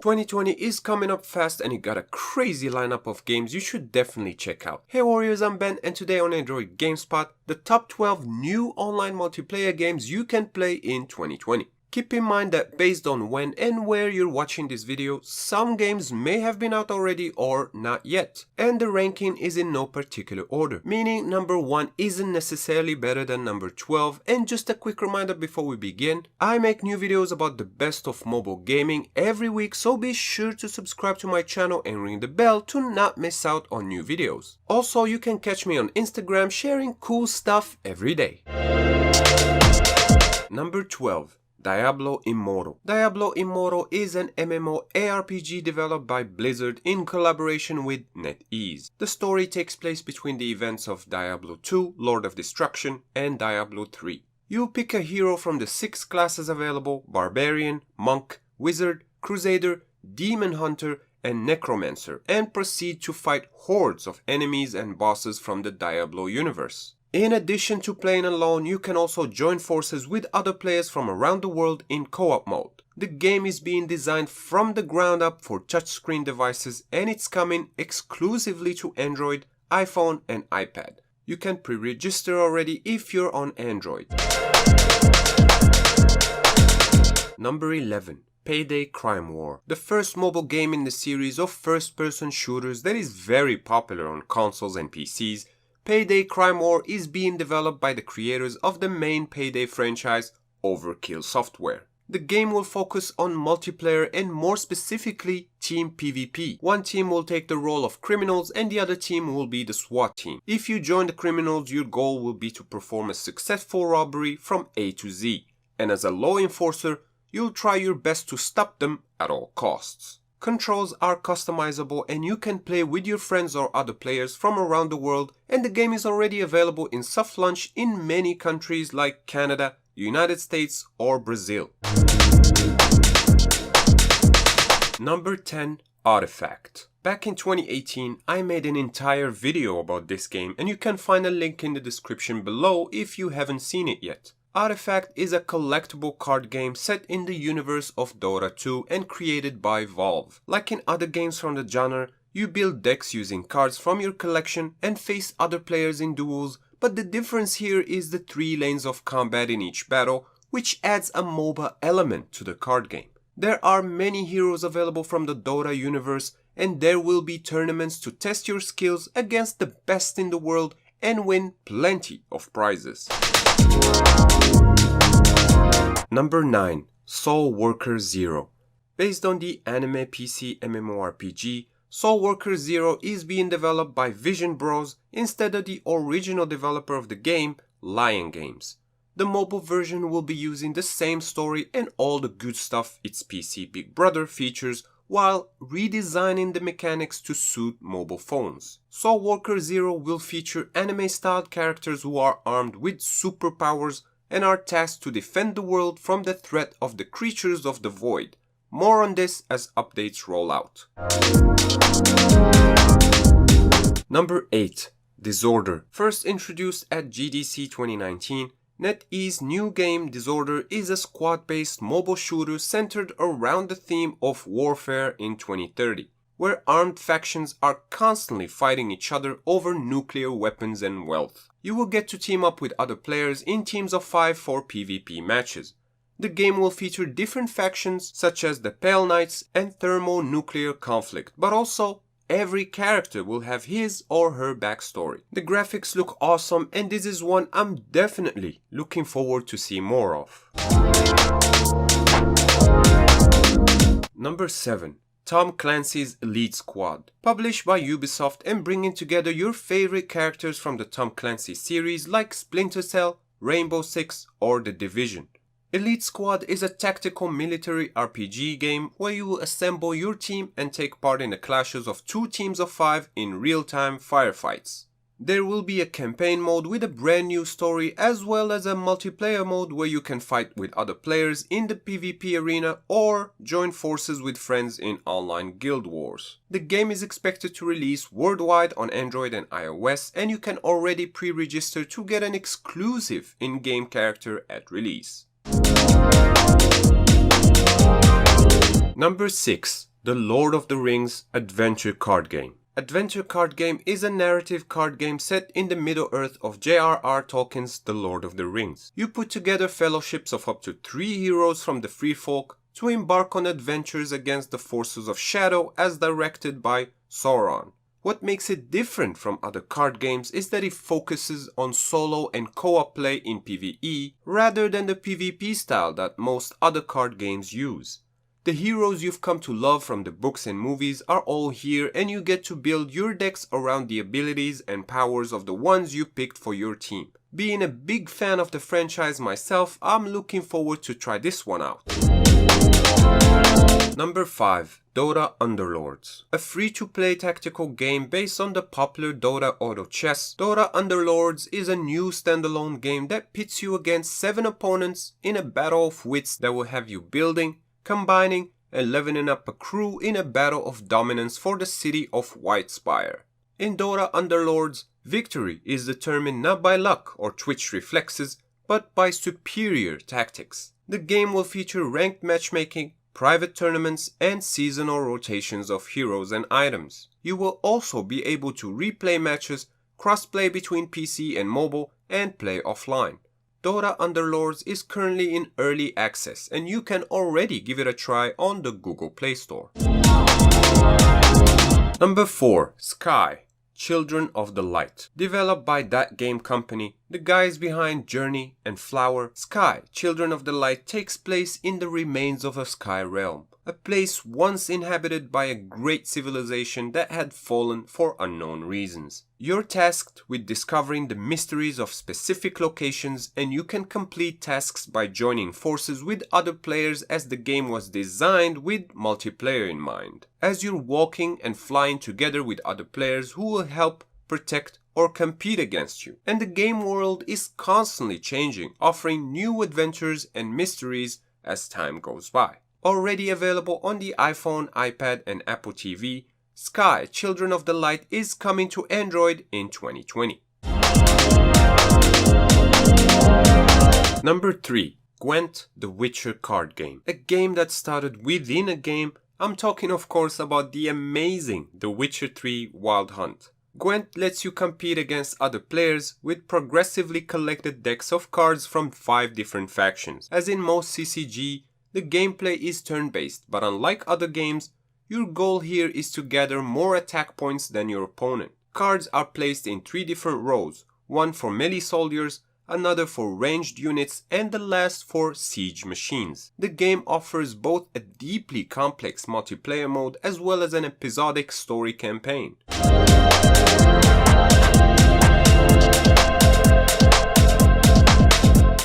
2020 is coming up fast and it got a crazy lineup of games you should definitely check out. Hey Warriors, I'm Ben and today on Android Gamespot, the top 12 new online multiplayer games you can play in 2020. Keep in mind that based on when and where you're watching this video, some games may have been out already or not yet. And the ranking is in no particular order, meaning number 1 isn't necessarily better than number 12. And just a quick reminder before we begin, I make new videos about the best of mobile gaming every week, so be sure to subscribe to my channel and ring the bell to not miss out on new videos. Also, you can catch me on Instagram sharing cool stuff every day. Number 12. Diablo Immortal. Diablo Immortal is an MMORPG developed by Blizzard in collaboration with NetEase. The story takes place between the events of Diablo 2, Lord of Destruction, and Diablo 3. You pick a hero from the 6 classes available: Barbarian, Monk, Wizard, Crusader, Demon Hunter, and Necromancer, and proceed to fight hordes of enemies and bosses from the Diablo universe. In addition to playing alone, you can also join forces with other players from around the world in co-op mode. The game is being designed from the ground up for touchscreen devices and it's coming exclusively to Android, iPhone and iPad. You can pre-register already if you're on Android. Number 11. Payday Crime War. The first mobile game in the series of first-person shooters that is very popular on consoles and PCs. Payday Crime War is being developed by the creators of the main Payday franchise, Overkill Software. The game will focus on multiplayer and more specifically team PvP. One team will take the role of criminals and the other team will be the SWAT team. If you join the criminals, your goal will be to perform a successful robbery from A to Z, and as a law enforcer, you'll try your best to stop them at all costs. Controls are customizable and you can play with your friends or other players from around the world, and the game is already available in soft launch in many countries like Canada, United States or Brazil. Number 10. Artifact. Back in 2018, I made an entire video about this game and you can find a link in the description below if you haven't seen it yet. Artifact is a collectible card game set in the universe of Dota 2 and created by Valve. Like in other games from the genre, you build decks using cards from your collection and face other players in duels, but the difference here is the 3 lanes of combat in each battle, which adds a MOBA element to the card game. There are many heroes available from the Dota universe and there will be tournaments to test your skills against the best in the world and win plenty of prizes. Number 9. SOULWORKER 0. Based on the anime PC MMORPG, SOULWORKER 0 is being developed by Vision Bros instead of the original developer of the game, Lion Games. The mobile version will be using the same story and all the good stuff its PC big brother features, while redesigning the mechanics to suit mobile phones. SOULWORKER 0 will feature anime-styled characters who are armed with superpowers and are tasked to defend the world from the threat of the creatures of the void. More on this as updates roll out. Number 8. Disorder. First introduced at GDC 2019, NetEase's new game Disorder is a squad-based mobile shooter centered around the theme of warfare in 2030, where armed factions are constantly fighting each other over nuclear weapons and wealth. You will get to team up with other players in teams of 5 for PvP matches. The game will feature different factions such as the Pale Knights and thermonuclear conflict, but also every character will have his or her backstory. The graphics look awesome and this is one I'm definitely looking forward to see more of. Number 7. Tom Clancy's Elite Squad. Published by Ubisoft and bringing together your favorite characters from the Tom Clancy series like Splinter Cell, Rainbow Six or The Division. Elite Squad is a tactical military RPG game where you will assemble your team and take part in the clashes of 2 teams of 5 in real-time firefights. There will be a campaign mode with a brand new story as well as a multiplayer mode where you can fight with other players in the PvP arena or join forces with friends in online guild wars. The game is expected to release worldwide on Android and iOS and you can already pre-register to get an exclusive in-game character at release. Number 6. The Lord of the Rings adventure card game. Adventure card game is a narrative card game set in the Middle-earth of J.R.R. Tolkien's The Lord of the Rings. You put together fellowships of up to 3 heroes from the Free Folk to embark on adventures against the forces of Shadow as directed by Sauron. What makes it different from other card games is that it focuses on solo and co-op play in PvE rather than the PvP style that most other card games use. The heroes you've come to love from the books and movies are all here, and you get to build your decks around the abilities and powers of the ones you picked for your team. Being a big fan of the franchise myself, I'm looking forward to try this one out. Number 5. DOTA Underlords. A free-to-play tactical game based on the popular Dota auto chess, DOTA Underlords is a new standalone game that pits you against 7 opponents in a battle of wits that will have you building, combining, and leveling up a crew in a battle of dominance for the city of Whitespire. In DOTA Underlords, victory is determined not by luck or twitch reflexes, but by superior tactics. The game will feature ranked matchmaking, private tournaments, and seasonal rotations of heroes and items. You will also be able to replay matches, cross-play between PC and mobile, and play offline. DOTA Underlords is currently in early access, and you can already give it a try on the Google Play Store. Number 4. Sky. Children of the Light. Developed by That Game Company, the guys behind Journey and Flower, Sky, Children of the Light takes place in the remains of a sky realm, a place once inhabited by a great civilization that had fallen for unknown reasons. You're tasked with discovering the mysteries of specific locations, and you can complete tasks by joining forces with other players, as the game was designed with multiplayer in mind. As you're walking and flying together with other players who will help, protect, or compete against you. And the game world is constantly changing, offering new adventures and mysteries as time goes by. Already available on the iPhone, iPad, and Apple TV, Sky, Children of the Light is coming to Android in 2020. Number 3. GWENT, the Witcher card game. A game that started within a game. I'm talking of course about the amazing The Witcher 3 Wild Hunt. GWENT lets you compete against other players with progressively collected decks of cards from 5 different factions. As in most CCG, the gameplay is turn-based, but unlike other games, your goal here is to gather more attack points than your opponent. Cards are placed in 3 different rows, one for melee soldiers, another for ranged units, and the last for siege machines. The game offers both a deeply complex multiplayer mode as well as an episodic story campaign.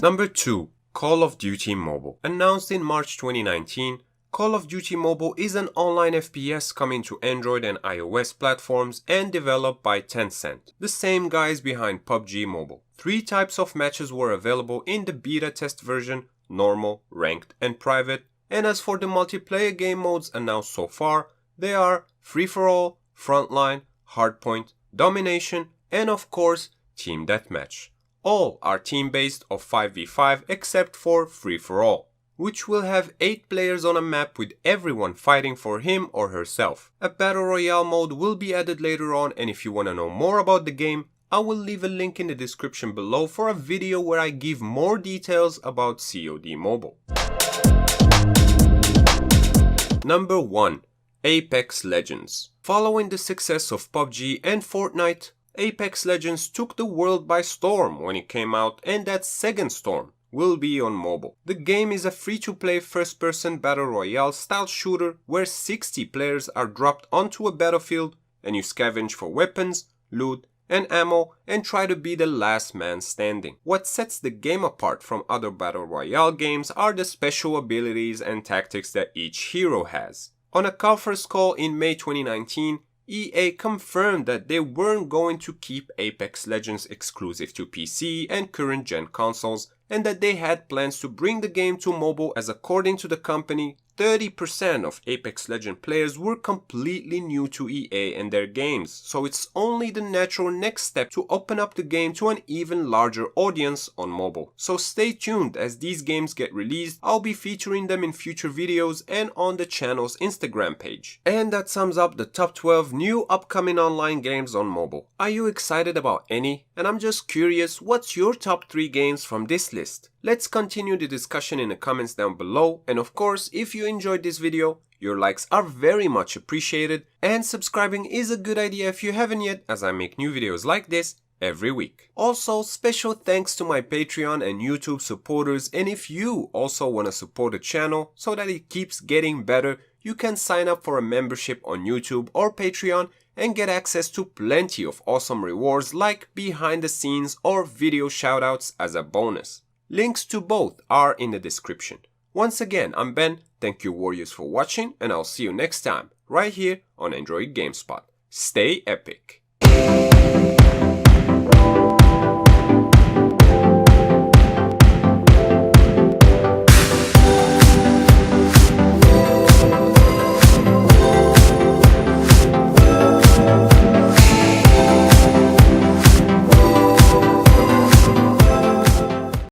Number 2. Call of Duty Mobile. Announced in March 2019, Call of Duty Mobile is an online FPS coming to Android and iOS platforms and developed by Tencent, the same guys behind PUBG Mobile. 3 types of matches were available in the beta test version: normal, ranked, and private. And as for the multiplayer game modes announced so far, they are free-for-all, frontline, hardpoint, domination, and of course, team deathmatch. All are team-based of 5v5 except for free-for-all, which will have 8 players on a map with everyone fighting for him or herself. A Battle Royale mode will be added later on, and if you want to know more about the game, I will leave a link in the description below for a video where I give more details about COD Mobile. Number 1. Apex Legends. Following the success of PUBG and Fortnite, Apex Legends took the world by storm when it came out, and that second storm will be on mobile. The game is a free-to-play first-person battle royale style shooter where 60 players are dropped onto a battlefield and you scavenge for weapons, loot, and ammo and try to be the last man standing. What sets the game apart from other battle royale games are the special abilities and tactics that each hero has. On a conference call in May 2019, EA confirmed that they weren't going to keep Apex Legends exclusive to PC and current gen consoles, and that they had plans to bring the game to mobile, as according to the company, 30% of Apex Legends players were completely new to EA and their games, so it's only the natural next step to open up the game to an even larger audience on mobile. So stay tuned, as these games get released, I'll be featuring them in future videos and on the channel's Instagram page. And that sums up the top 12 new upcoming online games on mobile. Are you excited about any? And I'm just curious, what's your top 3 games from this list? Let's continue the discussion in the comments down below, and of course, if you enjoyed this video, your likes are very much appreciated, and subscribing is a good idea if you haven't yet, as I make new videos like this every week. Also, special thanks to my Patreon and YouTube supporters, and if you also want to support the channel so that it keeps getting better, you can sign up for a membership on YouTube or Patreon and get access to plenty of awesome rewards like behind the scenes or video shoutouts as a bonus. Links to both are in the description. Once again, I'm Ben, thank you warriors for watching, and I'll see you next time, right here on Android Gamespot. Stay epic!